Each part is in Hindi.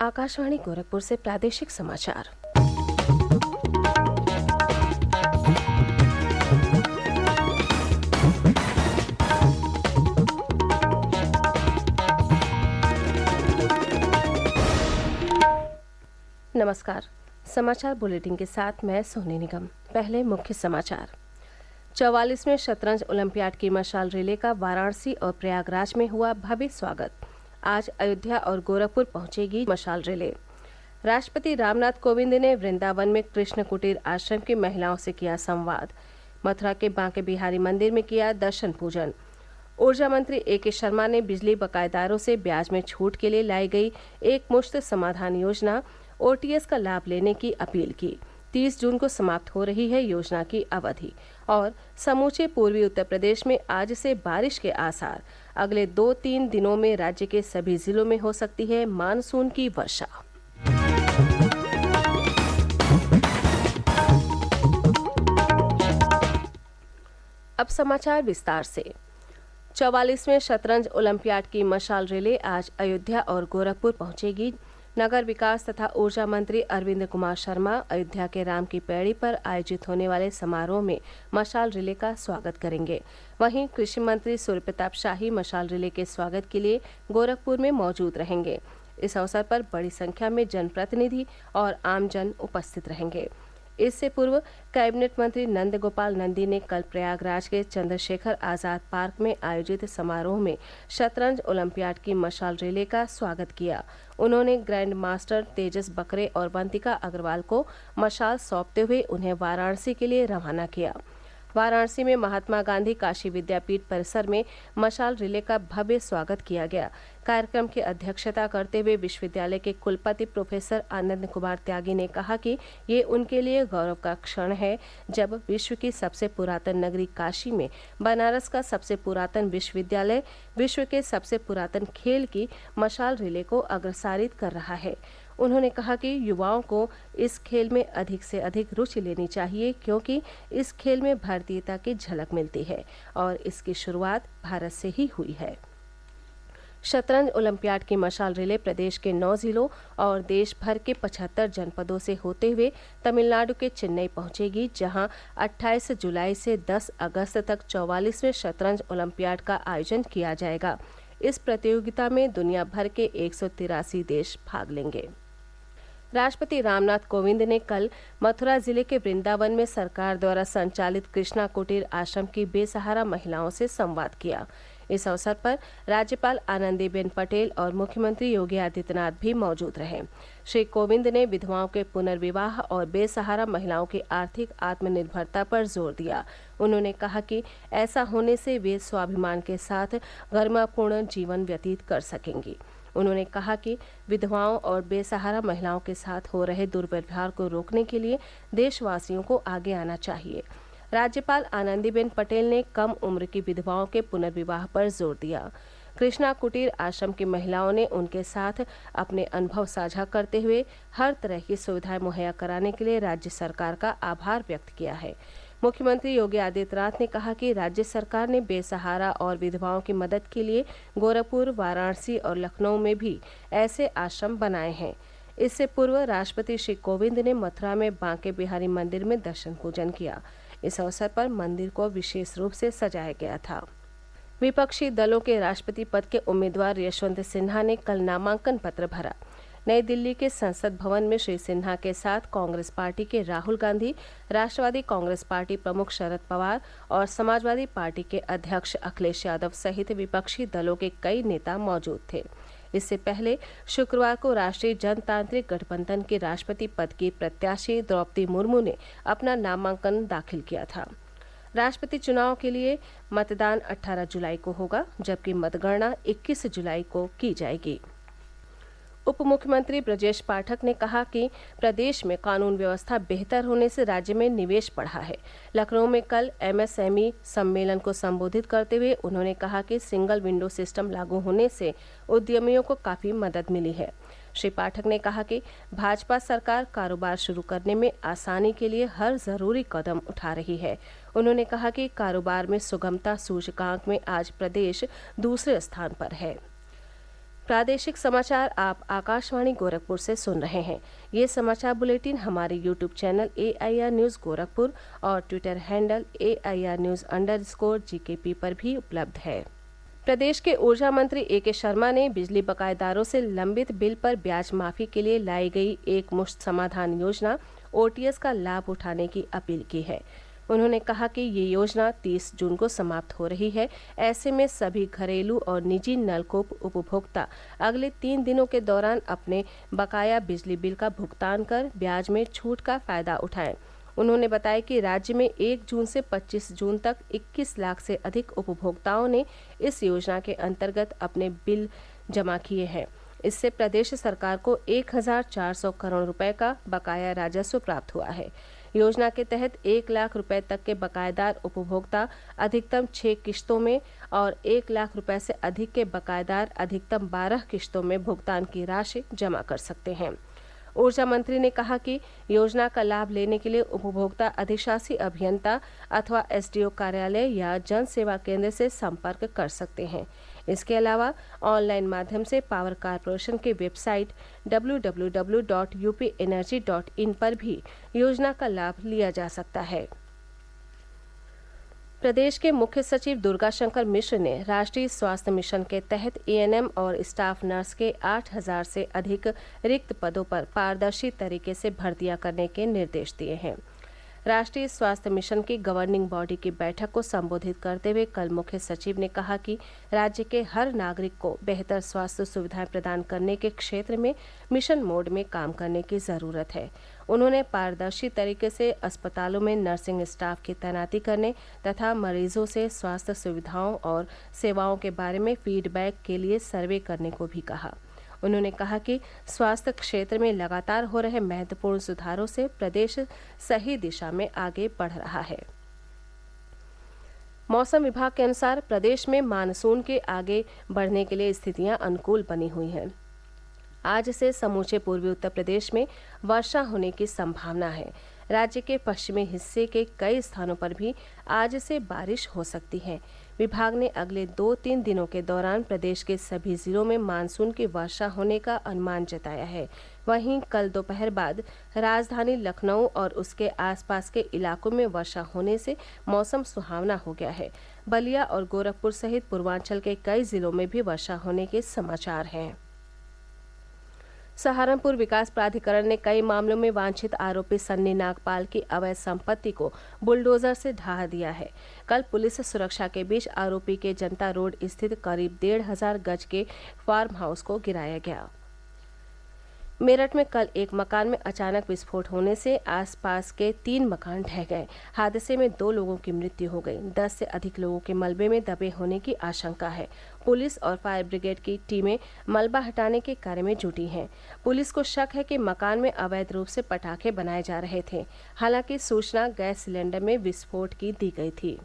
आकाशवाणी गोरखपुर से प्रादेशिक समाचार। नमस्कार। समाचार बुलेटिन के साथ मैं सोनी निगम। पहले मुख्य समाचार। 44वें शतरंज ओलंपियाड की मशाल रिले का वाराणसी और प्रयागराज में हुआ भव्य स्वागत। आज अयोध्या और गोरखपुर पहुंचेगी मशाल रिले। राष्ट्रपति रामनाथ कोविंद ने वृंदावन में कृष्ण कुटीर आश्रम की महिलाओं से किया संवाद। मथुरा के बांके बिहारी मंदिर में किया दर्शन पूजन। ऊर्जा मंत्री A.K. शर्मा ने बिजली बकायेदारों से ब्याज में छूट के लिए लाई गई एक मुश्त समाधान योजना OTS का लाभ लेने की अपील की। 30 जून को समाप्त हो रही है योजना की अवधि। और समूचे पूर्वी उत्तर प्रदेश में आज से बारिश के आसार। अगले 2-3 दिनों में राज्य के सभी जिलों में हो सकती है मानसून की वर्षा। अब समाचार विस्तार से। 44वें शतरंज ओलंपियाड की मशाल रिले आज अयोध्या और गोरखपुर पहुंचेगी। नगर विकास तथा ऊर्जा मंत्री अरविंद कुमार शर्मा अयोध्या के राम की पैड़ी पर आयोजित होने वाले समारोह में मशाल रिले का स्वागत करेंगे। वहीं कृषि मंत्री सूर्य प्रताप शाही मशाल रिले के स्वागत के लिए गोरखपुर में मौजूद रहेंगे। इस अवसर पर बड़ी संख्या में जनप्रतिनिधि और आमजन उपस्थित रहेंगे। इससे पूर्व कैबिनेट मंत्री नंद गोपाल नंदी ने कल प्रयागराज के चंद्रशेखर आजाद पार्क में आयोजित समारोह में शतरंज ओलंपियाड की मशाल रिले का स्वागत किया। उन्होंने ग्रैंड मास्टर तेजस बकरे और वंतिका अग्रवाल को मशाल सौंपते हुए उन्हें वाराणसी के लिए रवाना किया। वाराणसी में महात्मा गांधी काशी विद्यापीठ परिसर में मशाल रिले का भव्य स्वागत किया गया। कार्यक्रम की अध्यक्षता करते हुए विश्वविद्यालय के कुलपति प्रोफेसर आनंद कुमार त्यागी ने कहा कि ये उनके लिए गौरव का क्षण है जब विश्व की सबसे पुरातन नगरी काशी में बनारस का सबसे पुरातन विश्वविद्यालय विश्व के सबसे पुरातन खेल की मशाल रिले को अग्रसारित कर रहा है। उन्होंने कहा कि युवाओं को इस खेल में अधिक से अधिक रुचि लेनी चाहिए क्योंकि इस खेल में भारतीयता की झलक मिलती है और इसकी शुरुआत भारत से ही हुई है। शतरंज ओलंपियाड की मशाल रिले प्रदेश के 9 जिलों और देश भर के 75 जनपदों से होते हुए तमिलनाडु के चेन्नई पहुंचेगी, जहां 28 जुलाई से 10 अगस्त तक 44वें शतरंज ओलंपियाड का आयोजन किया जाएगा। इस प्रतियोगिता में दुनिया भर के 183 देश भाग लेंगे। राष्ट्रपति रामनाथ कोविंद ने कल मथुरा जिले के वृंदावन में सरकार द्वारा संचालित कृष्णा कुटीर आश्रम की बेसहारा महिलाओं से संवाद किया। इस अवसर पर राज्यपाल आनंदीबेन पटेल और मुख्यमंत्री योगी आदित्यनाथ भी मौजूद रहे। श्री कोविंद ने विधवाओं के पुनर्विवाह और बेसहारा महिलाओं की आर्थिक आत्मनिर्भरता पर जोर दिया। उन्होंने कहा कि ऐसा होने से वे स्वाभिमान के साथ गरिमापूर्ण जीवन व्यतीत कर सकेंगी। उन्होंने कहा कि विधवाओं और बेसहारा महिलाओं के साथ हो रहे दुर्व्यवहार को रोकने के लिए देशवासियों को आगे आना चाहिए। राज्यपाल आनंदीबेन पटेल ने कम उम्र की विधवाओं के पुनर्विवाह पर जोर दिया। कृष्णा कुटीर आश्रम की महिलाओं ने उनके साथ अपने अनुभव साझा करते हुए हर तरह की सुविधाएं मुहैया कराने के लिए राज्य सरकार का आभार व्यक्त किया है। मुख्यमंत्री योगी आदित्यनाथ ने कहा कि राज्य सरकार ने बेसहारा और विधवाओं की मदद के लिए गोरखपुर, वाराणसी और लखनऊ में भी ऐसे आश्रम बनाए हैं। इससे पूर्व राष्ट्रपति श्री कोविंद ने मथुरा में बांके बिहारी मंदिर में दर्शन पूजन किया। इस अवसर पर मंदिर को विशेष रूप से सजाया गया था। विपक्षी दलों के राष्ट्रपति पद के उम्मीदवार यशवंत सिन्हा ने कल नामांकन पत्र भरा। नई दिल्ली के संसद भवन में श्री सिन्हा के साथ कांग्रेस पार्टी के राहुल गांधी, राष्ट्रवादी कांग्रेस पार्टी प्रमुख शरद पवार और समाजवादी पार्टी के अध्यक्ष अखिलेश यादव सहित विपक्षी दलों के कई नेता मौजूद थे। इससे पहले शुक्रवार को राष्ट्रीय जनतांत्रिक गठबंधन के राष्ट्रपति पद की प्रत्याशी द्रौपदी मुर्मू ने अपना नामांकन दाखिल किया था। राष्ट्रपति चुनाव के लिए मतदान 18 जुलाई को होगा, जबकि मतगणना 21 जुलाई को की जाएगी। उप मुख्यमंत्री ब्रजेश पाठक ने कहा कि प्रदेश में कानून व्यवस्था बेहतर होने से राज्य में निवेश बढ़ा है। लखनऊ में कल MSME सम्मेलन को संबोधित करते हुए उन्होंने कहा कि सिंगल विंडो सिस्टम लागू होने से उद्यमियों को काफी मदद मिली है। श्री पाठक ने कहा कि भाजपा सरकार कारोबार शुरू करने में आसानी के लिए हर जरूरी कदम उठा रही है। उन्होंने कहा कि कारोबार में सुगमता सूचकांक में आज प्रदेश दूसरे स्थान पर है। प्रादेशिक समाचार आप आकाशवाणी गोरखपुर से सुन रहे हैं। ये समाचार बुलेटिन हमारे YouTube channel AIR news Gorakhpur और ट्विटर हैंडल AIR News_GKP पर भी उपलब्ध है। प्रदेश के ऊर्जा मंत्री A.K. शर्मा ने बिजली बकायेदारों से लंबित बिल पर ब्याज माफी के लिए लाई गई एक मुश्त समाधान योजना OTS का लाभ उठाने की अपील की है। उन्होंने कहा कि ये योजना 30 जून को समाप्त हो रही है। ऐसे में सभी घरेलू और निजी नलकूप उपभोक्ता अगले 3 दिनों के दौरान अपने बकाया बिजली बिल का भुगतान कर ब्याज में छूट का फायदा उठाएं। उन्होंने बताया कि राज्य में 1 जून से 25 जून तक 21 लाख से अधिक उपभोक्ताओं ने इस योजना के अंतर्गत अपने बिल जमा किए हैं। इससे प्रदेश सरकार को 1400 करोड़ रुपए का बकाया राजस्व प्राप्त हुआ है। योजना के तहत 1 लाख रुपए तक के बकायेदार उपभोक्ता अधिकतम 6 किश्तों में और 1 लाख रुपए से अधिक के बकायेदार अधिकतम 12 किश्तों में भुगतान की राशि जमा कर सकते हैं। ऊर्जा मंत्री ने कहा कि योजना का लाभ लेने के लिए उपभोक्ता अधिशासी अभियंता अथवा SDO कार्यालय या जन सेवा केंद्र से संपर्क कर सकते हैं। इसके अलावा ऑनलाइन माध्यम से पावर कारपोरेशन की वेबसाइट www.upenergy.in पर भी योजना का लाभ लिया जा सकता है। प्रदेश के मुख्य सचिव दुर्गा शंकर मिश्र ने राष्ट्रीय स्वास्थ्य मिशन के तहत ANM और स्टाफ नर्स के 8000 से अधिक रिक्त पदों पर पारदर्शी तरीके से भर्तियां करने के निर्देश दिए हैं। राष्ट्रीय स्वास्थ्य मिशन की गवर्निंग बॉडी की बैठक को संबोधित करते हुए कल मुख्य सचिव ने कहा कि राज्य के हर नागरिक को बेहतर स्वास्थ्य सुविधाएं प्रदान करने के क्षेत्र में मिशन मोड में काम करने की जरूरत है। उन्होंने पारदर्शी तरीके से अस्पतालों में नर्सिंग स्टाफ की तैनाती करने तथा मरीजों से स्वास्थ्य सुविधाओं और सेवाओं के बारे में फीडबैक के लिए सर्वे करने को भी कहा। उन्होंने कहा कि स्वास्थ्य क्षेत्र में लगातार हो रहे महत्वपूर्ण सुधारों से प्रदेश सही दिशा में आगे बढ़ रहा है। मौसम विभाग के अनुसार प्रदेश में मानसून के आगे बढ़ने के लिए स्थितियां अनुकूल बनी हुई हैं। आज से समूचे पूर्वी उत्तर प्रदेश में वर्षा होने की संभावना है। राज्य के पश्चिमी हिस्से के कई स्थानों पर भी आज से बारिश हो सकती है। विभाग ने अगले 2-3 दिनों के दौरान प्रदेश के सभी जिलों में मानसून की वर्षा होने का अनुमान जताया है। वहीं कल दोपहर बाद राजधानी लखनऊ और उसके आसपास के इलाकों में वर्षा होने से मौसम सुहावना हो गया है। बलिया और गोरखपुर सहित पूर्वांचल के कई जिलों में भी वर्षा होने के समाचार हैं। सहारनपुर विकास प्राधिकरण ने कई मामलों में वांछित आरोपी सन्नी नागपाल की अवैध संपत्ति को बुलडोजर से ढहा दिया है। कल पुलिस सुरक्षा के बीच आरोपी के जनता रोड स्थित करीब 1500 गज के फार्म हाउस को गिराया गया। मेरठ में कल एक मकान में अचानक विस्फोट होने से आसपास के 3 मकान ढह गए। हादसे में 2 लोगों की मृत्यु हो गई। 10 से अधिक लोगों के मलबे में दबे होने की आशंका है। पुलिस और फायर ब्रिगेड की टीमें मलबा हटाने के कार्य में जुटी हैं। पुलिस को शक है कि मकान में अवैध रूप से पटाखे बनाए जा रहे थे। हालांकि सूचना गैस सिलेंडर में विस्फोट की दी गई थी।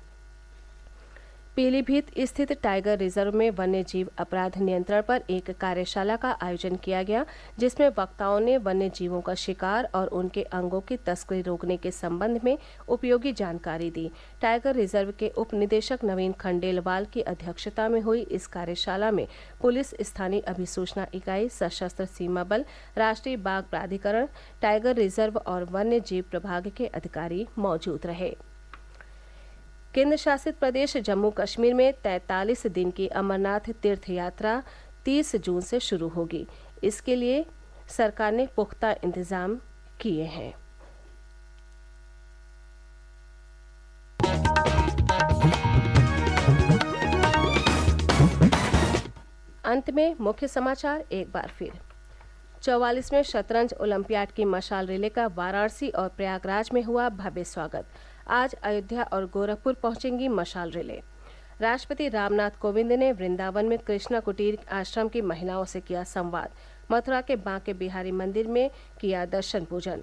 पीलीभीत स्थित टाइगर रिजर्व में वन्य जीव अपराध नियंत्रण पर एक कार्यशाला का आयोजन किया गया, जिसमें वक्ताओं ने वन्य जीवों का शिकार और उनके अंगों की तस्करी रोकने के संबंध में उपयोगी जानकारी दी। टाइगर रिजर्व के उप निदेशक नवीन खंडेलवाल की अध्यक्षता में हुई इस कार्यशाला में पुलिस, स्थानीय अभिसूचना इकाई, सशस्त्र सीमा बल, राष्ट्रीय बाघ प्राधिकरण, टाइगर रिजर्व और वन्य जीव प्रभाग के अधिकारी मौजूद रहे। केंद्र शासित प्रदेश जम्मू कश्मीर में 43 दिन की अमरनाथ तीर्थ यात्रा 30 जून से शुरू होगी। इसके लिए सरकार ने पुख्ता इंतजाम किए हैं। अंत में मुख्य समाचार एक बार फिर। 44वें शतरंज ओलंपियाड की मशाल रिले का वाराणसी और प्रयागराज में हुआ भव्य स्वागत। आज अयोध्या और गोरखपुर पहुंचेंगी मशाल रिले। राष्ट्रपति रामनाथ कोविंद ने वृंदावन में कृष्णा कुटीर आश्रम की महिलाओं से किया संवाद। मथुरा के बांके बिहारी मंदिर में किया दर्शन पूजन।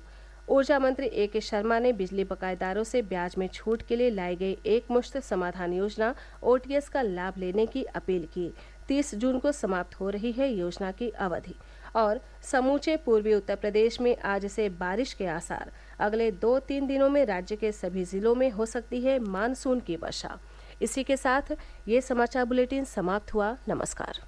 ऊर्जा मंत्री A.K. शर्मा ने बिजली बकायेदारों से ब्याज में छूट के लिए लाई गई एकमुश्त समाधान योजना OTS का लाभ लेने की अपील की। 30 जून को समाप्त हो रही है योजना की अवधि। और समूचे पूर्वी उत्तर प्रदेश में आज से बारिश के आसार। अगले 2-3 दिनों में राज्य के सभी जिलों में हो सकती है मानसून की वर्षा। इसी के साथ ये समाचार बुलेटिन समाप्त हुआ। नमस्कार।